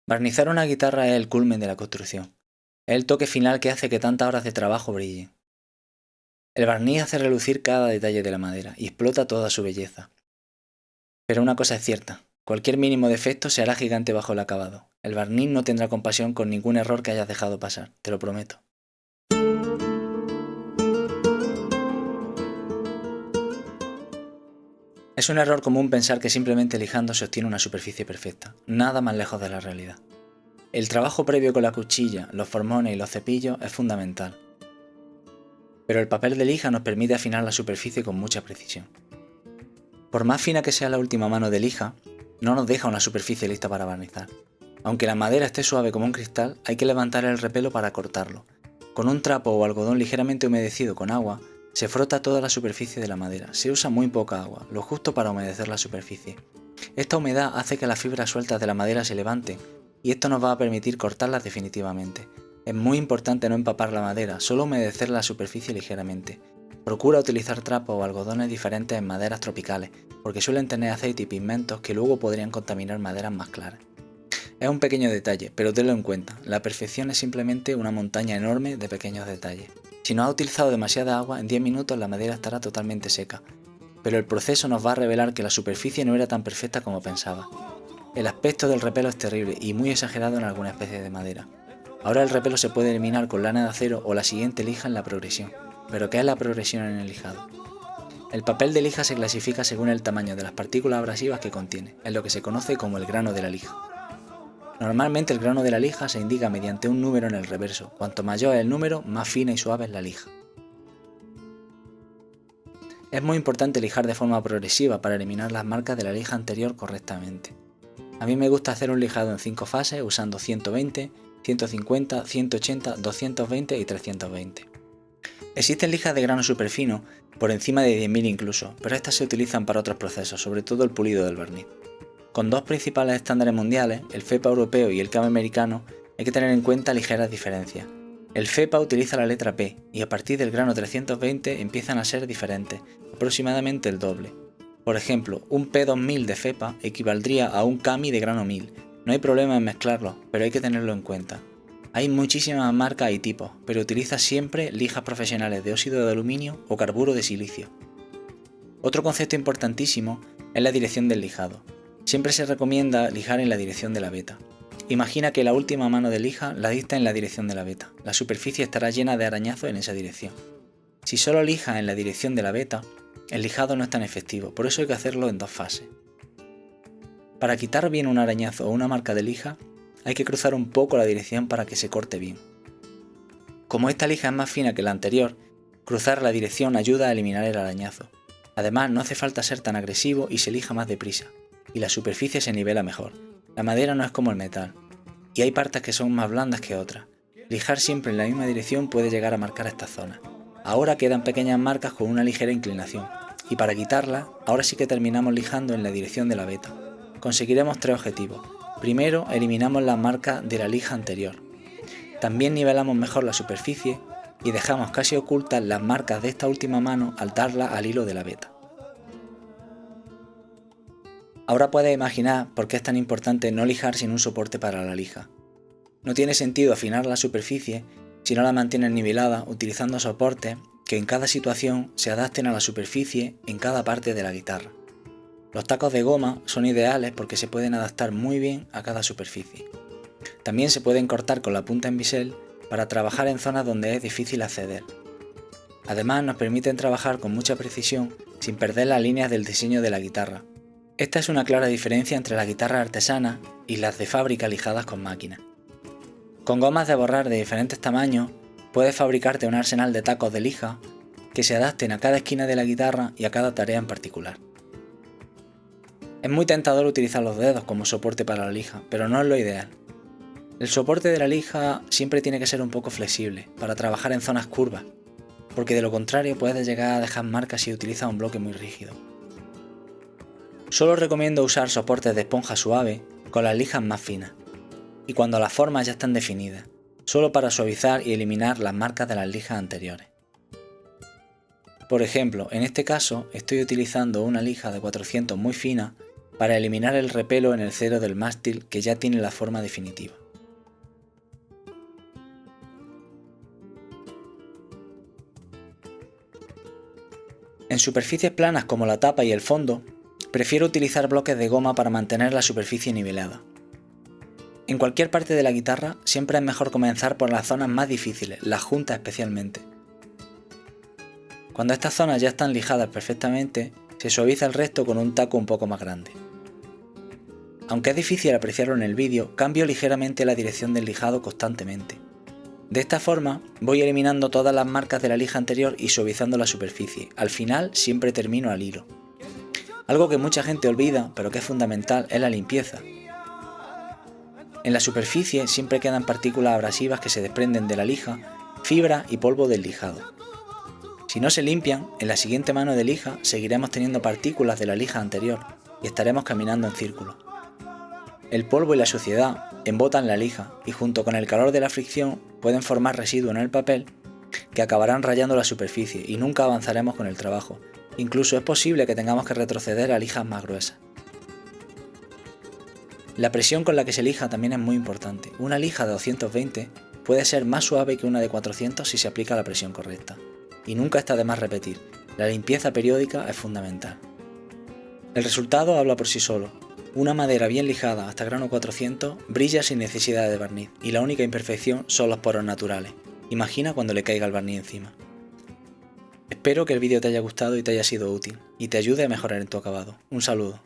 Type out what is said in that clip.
Barnizar una guitarra es el culmen de la construcción. Es el toque final que hace que tantas horas de trabajo brillen. El barniz hace relucir cada detalle de la madera y explota toda su belleza. Pero una cosa es cierta, cualquier mínimo defecto se hará gigante bajo el acabado. El barniz no tendrá compasión con ningún error que hayas dejado pasar, te lo prometo. Es un error común pensar que simplemente lijando se obtiene una superficie perfecta, nada más lejos de la realidad. El trabajo previo con la cuchilla, los formones y los cepillos es fundamental. Pero el papel de lija nos permite afinar la superficie con mucha precisión. Por más fina que sea la última mano de lija, no nos deja una superficie lista para barnizar. Aunque la madera esté suave como un cristal, hay que levantar el repelo para cortarlo. Con un trapo o algodón ligeramente humedecido con agua, se frota toda la superficie de la madera. Se usa muy poca agua, lo justo para humedecer la superficie. Esta humedad hace que las fibras sueltas de la madera se levanten, y esto nos va a permitir cortarlas definitivamente. Es muy importante no empapar la madera, solo humedecer la superficie ligeramente. Procura utilizar trapos o algodones diferentes en maderas tropicales, porque suelen tener aceite y pigmentos que luego podrían contaminar maderas más claras. Es un pequeño detalle, pero tenlo en cuenta, la perfección es simplemente una montaña enorme de pequeños detalles. Si no has utilizado demasiada agua, en 10 minutos la madera estará totalmente seca, pero el proceso nos va a revelar que la superficie no era tan perfecta como pensaba. El aspecto del repelo es terrible y muy exagerado en algunas especies de madera. Ahora el repelo se puede eliminar con lana de acero o la siguiente lija en la progresión. ¿Pero qué es la progresión en el lijado? El papel de lija se clasifica según el tamaño de las partículas abrasivas que contiene, es lo que se conoce como el grano de la lija. Normalmente el grano de la lija se indica mediante un número en el reverso. Cuanto mayor es el número, más fina y suave es la lija. Es muy importante lijar de forma progresiva para eliminar las marcas de la lija anterior correctamente. A mí me gusta hacer un lijado en 5 fases usando 120, 150, 180, 220 y 320. Existen lijas de grano superfino, por encima de 10.000 incluso, pero estas se utilizan para otros procesos, sobre todo el pulido del barniz. Con dos principales estándares mundiales, el FEPA europeo y el CAM americano, hay que tener en cuenta ligeras diferencias. El FEPA utiliza la letra P, y a partir del grano 320 empiezan a ser diferentes, aproximadamente el doble. Por ejemplo, un P2000 de FEPA equivaldría a un CAMI de grano 1000. No hay problema en mezclarlos, pero hay que tenerlo en cuenta. Hay muchísimas marcas y tipos, pero utiliza siempre lijas profesionales de óxido de aluminio o carburo de silicio. Otro concepto importantísimo es la dirección del lijado. Siempre se recomienda lijar en la dirección de la veta. Imagina que la última mano de lija la dista en la dirección de la veta. La superficie estará llena de arañazos en esa dirección. Si solo lijas en la dirección de la veta, el lijado no es tan efectivo, por eso hay que hacerlo en dos fases. Para quitar bien un arañazo o una marca de lija, hay que cruzar un poco la dirección para que se corte bien. Como esta lija es más fina que la anterior, cruzar la dirección ayuda a eliminar el arañazo. Además, no hace falta ser tan agresivo y se lija más deprisa, y la superficie se nivela mejor. La madera no es como el metal, y hay partes que son más blandas que otras. Lijar siempre en la misma dirección puede llegar a marcar estas zonas. Ahora quedan pequeñas marcas con una ligera inclinación, y para quitarlas, ahora sí que terminamos lijando en la dirección de la veta. Conseguiremos tres objetivos. Primero, eliminamos las marcas de la lija anterior. También nivelamos mejor la superficie y dejamos casi ocultas las marcas de esta última mano al darla al hilo de la veta. Ahora puedes imaginar por qué es tan importante no lijar sin un soporte para la lija. No tiene sentido afinar la superficie si no la mantienes nivelada utilizando soportes que en cada situación se adapten a la superficie en cada parte de la guitarra. Los tacos de goma son ideales porque se pueden adaptar muy bien a cada superficie. También se pueden cortar con la punta en bisel para trabajar en zonas donde es difícil acceder. Además nos permiten trabajar con mucha precisión sin perder las líneas del diseño de la guitarra. Esta es una clara diferencia entre las guitarras artesanas y las de fábrica lijadas con máquina. Con gomas de borrar de diferentes tamaños puedes fabricarte un arsenal de tacos de lija que se adapten a cada esquina de la guitarra y a cada tarea en particular. Es muy tentador utilizar los dedos como soporte para la lija, pero no es lo ideal. El soporte de la lija siempre tiene que ser un poco flexible para trabajar en zonas curvas, porque de lo contrario puedes llegar a dejar marcas si utilizas un bloque muy rígido. Solo recomiendo usar soportes de esponja suave con las lijas más finas, y cuando las formas ya están definidas, solo para suavizar y eliminar las marcas de las lijas anteriores. Por ejemplo, en este caso estoy utilizando una lija de 400 muy fina para eliminar el repelo en el cero del mástil que ya tiene la forma definitiva. En superficies planas como la tapa y el fondo, prefiero utilizar bloques de goma para mantener la superficie nivelada. En cualquier parte de la guitarra siempre es mejor comenzar por las zonas más difíciles, las juntas especialmente. Cuando estas zonas ya están lijadas perfectamente, se suaviza el resto con un taco un poco más grande. Aunque es difícil apreciarlo en el vídeo, cambio ligeramente la dirección del lijado constantemente. De esta forma, voy eliminando todas las marcas de la lija anterior y suavizando la superficie. Al final, siempre termino al hilo. Algo que mucha gente olvida, pero que es fundamental, es la limpieza. En la superficie siempre quedan partículas abrasivas que se desprenden de la lija, fibra y polvo del lijado. Si no se limpian, en la siguiente mano de lija seguiremos teniendo partículas de la lija anterior y estaremos caminando en círculo. El polvo y la suciedad embotan la lija y junto con el calor de la fricción pueden formar residuos en el papel que acabarán rayando la superficie y nunca avanzaremos con el trabajo. Incluso es posible que tengamos que retroceder a lijas más gruesas. La presión con la que se lija también es muy importante. Una lija de 220 puede ser más suave que una de 400 si se aplica la presión correcta. Y nunca está de más repetir, la limpieza periódica es fundamental. El resultado habla por sí solo. Una madera bien lijada hasta grano 400 brilla sin necesidad de barniz y la única imperfección son los poros naturales. Imagina cuando le caiga el barniz encima. Espero que el vídeo te haya gustado y te haya sido útil y te ayude a mejorar en tu acabado. Un saludo.